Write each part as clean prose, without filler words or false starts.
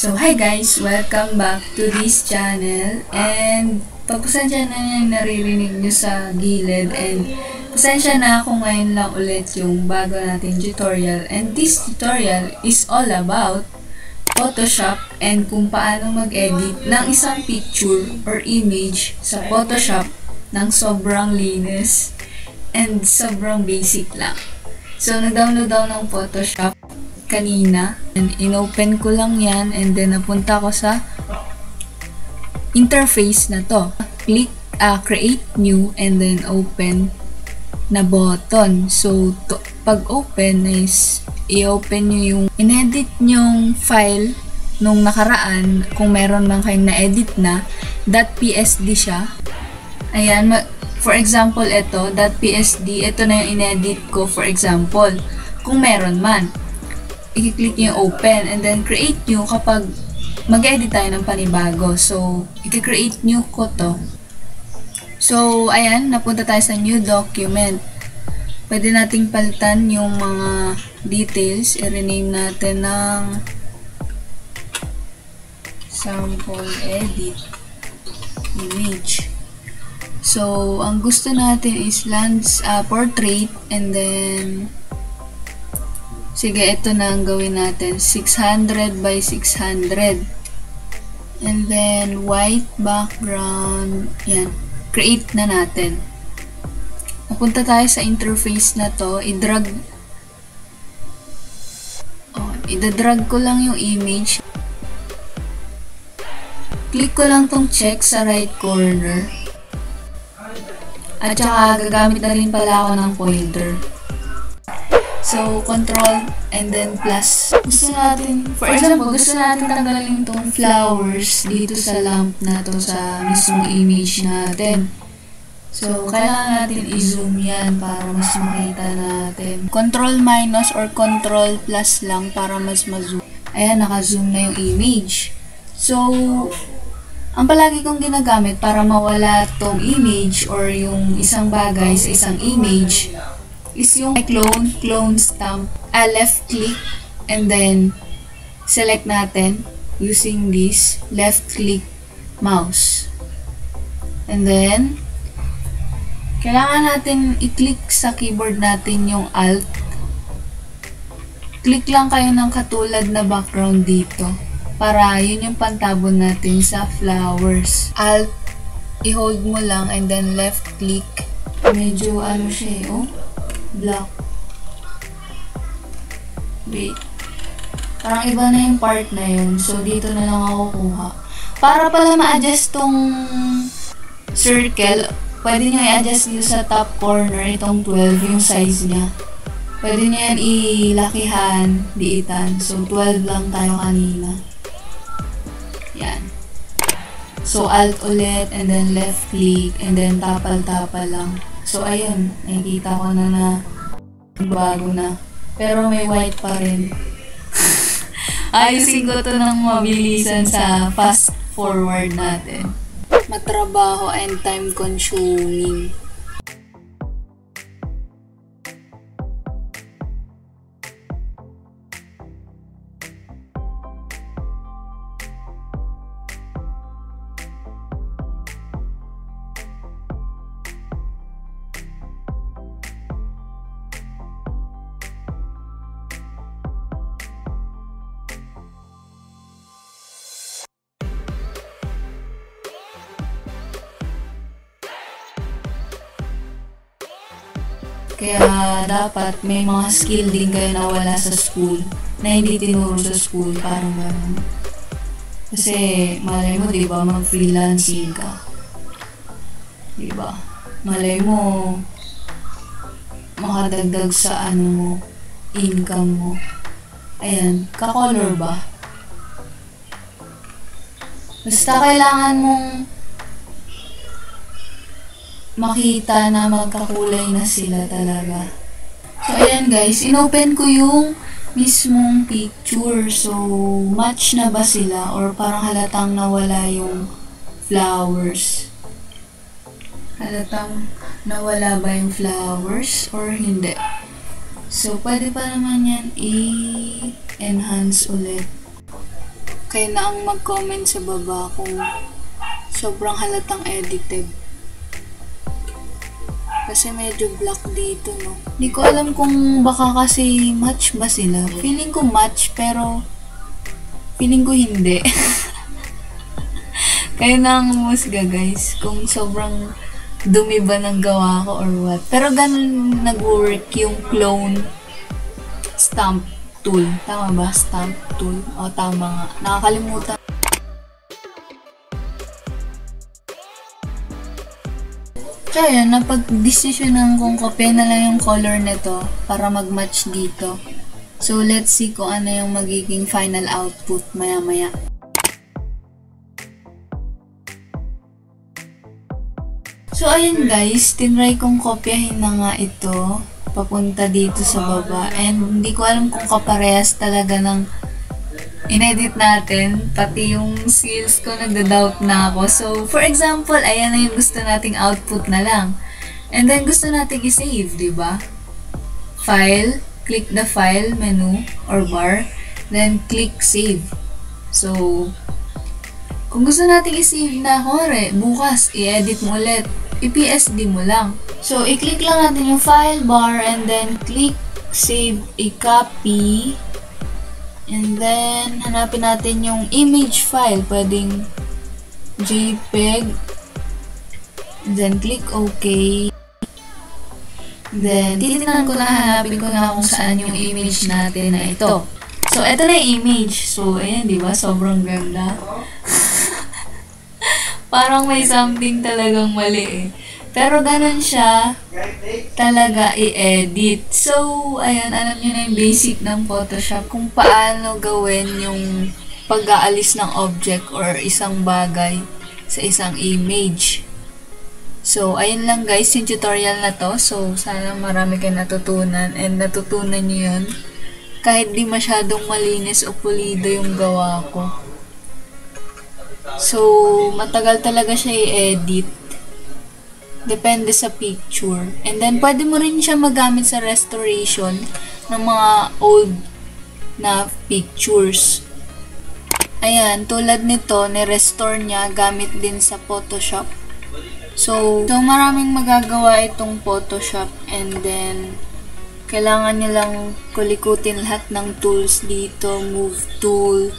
So, hi guys! Welcome back to this channel. And pagpasensya na yung naririnig nyo sa gilid. And pasensya na ako ngayon lang ulit yung bago natin tutorial. And this tutorial is all about Photoshop and kung paano mag-edit ng isang picture or image sa Photoshop ng sobrang linis and sobrang basic lang. So, nag-download daw ng Photoshop kanina and inopen ko lang yan and then napunta ko sa interface na to. Click create new and then open na button. So pag open is i-open nyo yung inedit nyong file nung nakaraan kung meron man kayong na-edit na .psd siya. Ayan, for example ito .psd, ito na yung inedit ko for example kung meron man. I-click nyo yung open and then create nyo kapag mag-edit tayo ng panibago. So, i-create nyo ko to. So, ayan, napunta tayo sa new document. Pwede nating palitan yung mga details. I-rename natin ng sample edit image. So, ang gusto natin is portrait and then sige, ito na ang gawin natin. 600 by 600. And then, white background. Yan. Create na natin. Napunta tayo sa interface na to. Idadrag ko lang yung image. Click ko lang tong check sa right corner. At saka, gagamit na rin pala ako ng pointer. So, control and then plus. Gusto natin, for example, gusto natin tanggalin itong flowers dito sa lamp na to sa mismong image natin. So, kailangan natin i-zoom yan para mas makita natin. Control minus or control plus lang para mas ma-zoom. Ayan, naka-zoom na yung image. So, ang palagi kong ginagamit para mawala tong image or yung isang bagay sa isang image is yung clone stamp. Left click and then select natin using this left click mouse. And then kailangan natin i-click sa keyboard natin yung Alt. Click lang kayo ng katulad na background dito para yun yung pantabon natin sa flowers. Alt, i-hold mo lang and then left click. Medyo ano siya black. Wait. Parang iba na yung part na yun. So, dito na lang ako kuha. Para pala ma-adjust tong circle, pwede nyo i-adjust dito sa top corner, itong 12, yung size niya. Pwede nyo yan ilakihan, liitan. So, 12 lang tayo kanina. Yan. So, Alt ulit, and then left click, and then tapal-tapal lang. So, ayun. Nakikita ko na bago na. Pero may white pa rin. Ayusin ko to ng mabilisan sa fast forward natin. Matrabaho and time consuming. Kaya dapat may mga skill din kayo na wala sa school, na hindi tinuro sa school, parang gano'n. Kasi malay mo, diba, mag-freelancing ka. Diba? Malay mo, makadagdag sa income mo. Ayan, ka-color ba? Basta kailangan mong makita na magkakulay na sila talaga. So, ayan guys, inopen ko yung mismong picture. So, match na ba sila? Or parang halatang nawala yung flowers? Halatang nawala ba yung flowers? Or hindi? So, pwede pa naman yan i-enhance ulit. Kayo na ang mag-comment sa baba kung sobrang halatang edited. Kasi medyo black dito, no? Hindi ko alam kung baka kasi match ba sila. Feeling ko match, pero feeling ko hindi. Kayo na ang humusga, guys, kung sobrang dumi ba ng gawa ko or what. Pero ganun nag-work yung clone stamp tool. Tama ba? Stamp tool? O, tama nga. Nakakalimutan. Kaya, napag-desisyonan kong kopya na lang yung color nito para mag-match dito. So, let's see kung ano yung magiging final output maya-maya. So, ayun guys, tinry kong kopyahin na nga ito papunta dito sa baba. And hindi ko alam kung kaparehas talaga ng inedit natin. Pati yung skills ko, nagda-doubt na ako. So, for example, ayan na yung gusto nating output na lang. And then, gusto nating i-save, diba? File, click the file menu or bar, then click save. So, kung gusto nating i-save na, bukas, i-edit mo ulit. I-PSD mo lang. So, i-click lang natin yung file bar and then click save a copy. And then, hanapin natin yung image file. Pwedeng JPEG. Then, click OK. Then, titignan ko na, hanapin ko na kung saan yung image natin na ito. So, ito na yung image. So, ayan, diba? Sobrang ganda. Parang may something talagang mali eh. Pero ganun siya talaga i-edit. So, ayan, alam nyo na yung basic ng Photoshop kung paano gawin yung pag-aalis ng object or isang bagay sa isang image. So, ayun lang guys, yung tutorial na to. So, sana marami kayo natutunan and natutunan nyo yun. Kahit di masyadong malinis o pulido yung gawa ko. So, matagal talaga siya i-edit. Depende sa picture. And then, pwede mo rin siya magamit sa restoration ng mga old na pictures. Ayan, tulad nito, ni-restore niya gamit din sa Photoshop. So maraming magagawa itong Photoshop and then, kailangan nyo lang kulikutin lahat ng tools dito. Move tool,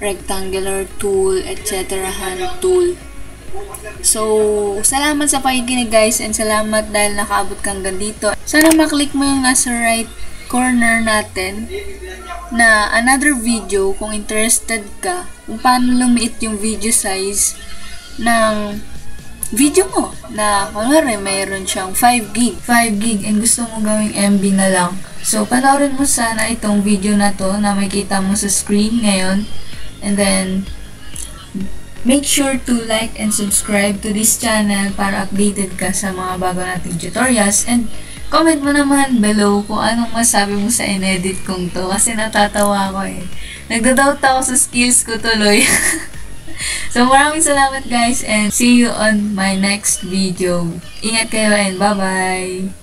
rectangular tool, etc. hand tool. So, salamat sa pakikinig guys and salamat dahil nakaabot kang dito. Sana maklik mo yung nasa right corner natin na another video kung interested ka kung paano lumiit yung video size ng video mo. Na kunwari mayroon siyang 5 gig and gusto mo gawing MB na lang. So, panoorin mo sana itong video na to na makikita mo sa screen ngayon. And then, make sure to like and subscribe to this channel para updated ka sa mga bago nating tutorials. And comment mo naman below kung anong masabi mo sa inedit kong to. Kasi natatawa ako eh. Nagda-doubt ako sa skills ko tuloy. So maraming salamat guys and see you on my next video. Ingat kayo and bye-bye!